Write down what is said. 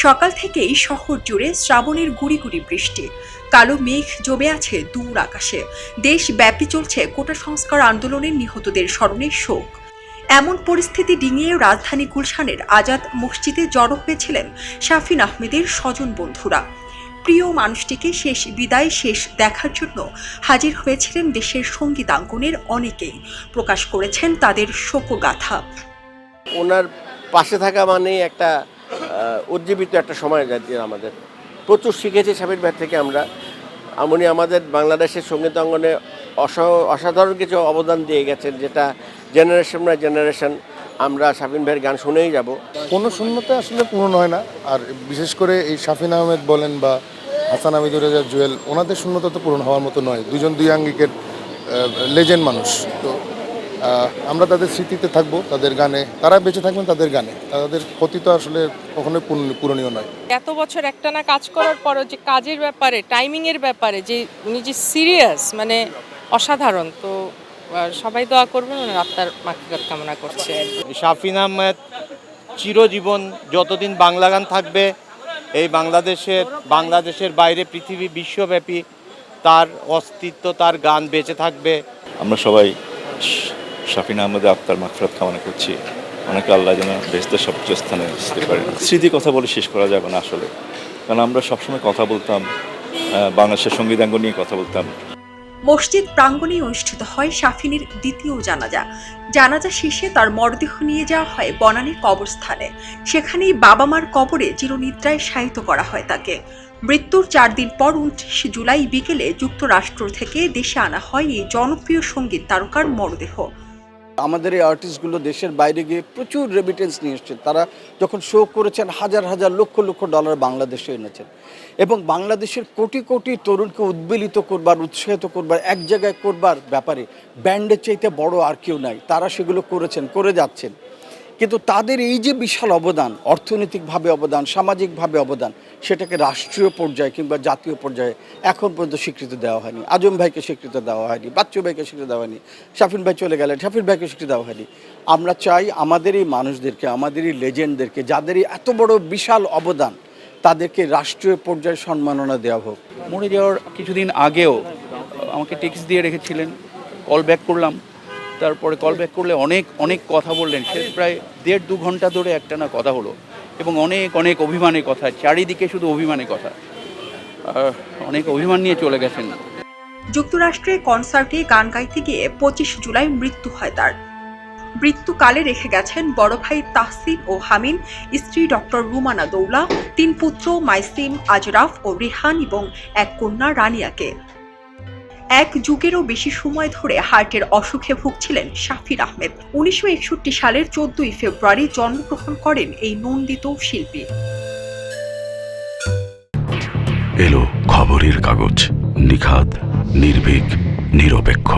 সকাল থেকেই শহর জুড়ে শ্রাবণের গুড়ি গুড়ি বৃষ্টি, কালো মেঘ জমে আছে দূর আকাশে। দেশব্যাপী চলছে কোটা সংস্কার আন্দোলনের নিহতদের স্মরণে শোক। এমন পরিস্থিতি ডিঙিয়ে রাজধানী গুলশানের আজাদ মসজিদে জড়ো হয়েছিলেন শাফিন আহমেদের স্বজন বন্ধুরা। প্রিয় মানুষটিকে শেষ বিদায় শেষ দেখার জন্য হাজির হয়েছিলেন দেশের সঙ্গীতাঙ্গনের অনেকেই, প্রকাশ করেছেন তাদের শোকগাথা। ওনার পাশে থাকা মানে একটা উজ্জীবিত একটা সময় যাচ্ছে। আমাদের প্রচুর শিখেছি শাফিন ভাই থেকে আমরা। উনি আমাদের বাংলাদেশের সঙ্গীতাঙ্গনে অসাধারণ কিছু অবদান দিয়ে গেছেন, যেটা জেনারেশন বাই জেনারেশন আমরা শাফিন ভাইয়ের গান শুনেই যাব। কোনো শূন্যতা আসলে পূরণ হয় না। আর বিশেষ করে এই শাফিন আহমেদ বলেন বা হাসান আমিদুর রেজা জুয়েল, ওনাদের শূন্যতা তো পূরণ হওয়ার মতো নয়। দুজন দুই আঙ্গিকের লেজেন্ড মানুষ। তো আমরা তাদের স্মৃতিতে থাকবো, তাদের গানে। তারা বেঁচে থাকবেন তাদের গানে। তাদের ক্ষতি তো আসলে কখনোই পূরণীয় নয়। এত বছর একটানা কাজ করার পরও যে কাজের ব্যাপারে, টাইমিংয়ের ব্যাপারে যে উনি যে সিরিয়াস, মানে অসাধারণ। তো সবাই দোয়া করবেন, ওনার আত্মার মাগফিরাত কামনা করছে। শাফিন আহমেদ চিরজীবন যতদিন বাংলা গান থাকবে এই বাংলাদেশের বাইরে পৃথিবী বিশ্বব্যাপী তার অস্তিত্ব, তার গান বেঁচে থাকবে। আমরা সবাই শাফিন আহমেদের আত্মার মাগফিরাত কামনা করছি। অনেকে আল্লাহ যেন বেহেশতের সর্বোচ্চ স্থানে আসতে পারে। স্মৃতি কথা বলে শেষ করা যাবে না আসলে, কারণ আমরা সবসময় কথা বলতাম, বাংলাদেশের সঙ্গীতাঙ্গ নিয়ে কথা বলতাম। মসজিদ প্রাঙ্গণে অনুষ্ঠিত হয় শাফিনের দ্বিতীয় জানাজা শেষে তার মরদেহ নিয়ে যাওয়া হয় বনানী কবরস্থানে। সেখানেই বাবা মার কবরে চিরনিদ্রায় শায়িত করা হয় তাকে। মৃত্যুর 4 দিন পর 29 জুলাই বিকেলে যুক্তরাষ্ট্র থেকে দেশে আনা হয় এই জনপ্রিয় সঙ্গীত তারকার মরদেহ। আমাদের এই আর্টিস্টগুলো দেশের বাইরে গিয়ে প্রচুর রেমিটেন্স নিয়ে এসেছেন। তারা যখন শো করেছেন হাজার হাজার লক্ষ লক্ষ ডলার বাংলাদেশে এনেছেন, এবং বাংলাদেশের কোটি কোটি তরুণকে উদ্বেলিত করবার, উৎসাহিত করবার, এক জায়গায় করবার ব্যাপারে ব্যান্ডের চাইতে বড় আর কেউ নাই। তারা সেগুলো করেছেন, করে যাচ্ছেন। কিন্তু তাদের এই যে বিশাল অবদান, অর্থনৈতিকভাবে অবদান, সামাজিকভাবে অবদান, সেটাকে রাষ্ট্রীয় পর্যায়ে কিংবা জাতীয় পর্যায়ে এখন পর্যন্ত স্বীকৃতি দেওয়া হয়নি। আজম ভাইকে স্বীকৃতি দেওয়া হয়নি, বাচ্চু ভাইকে স্বীকৃতি দেওয়া হয়নি, শাফিন ভাই চলে গেলেন, শাফিন ভাইকে স্বীকৃতি দেওয়া হয়নি। আমরা চাই আমাদের এই মানুষদেরকে, আমাদের এই লেজেন্ডদেরকে, যাদের এত বড় বিশাল অবদান, তাদেরকে রাষ্ট্রীয় পর্যায়ে সম্মাননা দেওয়া হোক। মরে যাওয়ার কিছুদিন আগেও আমাকে টেক্সট দিয়ে রেখেছিলেন, কল ব্যাক করলাম। তারপরে কল ব্যাক করলে অনেক কথা বললেন। সে প্রায় 1.5-2 ঘন্টা ধরে একটানা কথা হলো, এবং অনেক অভিমানের কথা, চারিদিকে শুধু অভিমানের কথা। অনেক অভিমান নিয়ে চলে গেছেন। যুক্তরাষ্ট্রে কনসার্টে গান গাইতে গিয়ে 25 জুলাই মৃত্যু হয় তার। মৃত্যুকালে রেখে গেছেন বড় ভাই তাহসিন ও হামিন, স্ত্রী ডক্টর রুমানা দৌলা, 3 পুত্র মাইসিম, আজরাফ ও রিহান এবং এক কন্যা রানিয়াকে। 1 যুগেরও বেশি সময় ধরে হার্টের অসুখে ভুগছিলেন শাফিন আহমেদ। 1961 সালের 14 ফেব্রুয়ারি জন্মগ্রহণ করেন এই নন্দিত শিল্পী। এলো খবরের কাগজ, নিখাত, নির্ভীক, নিরপেক্ষ।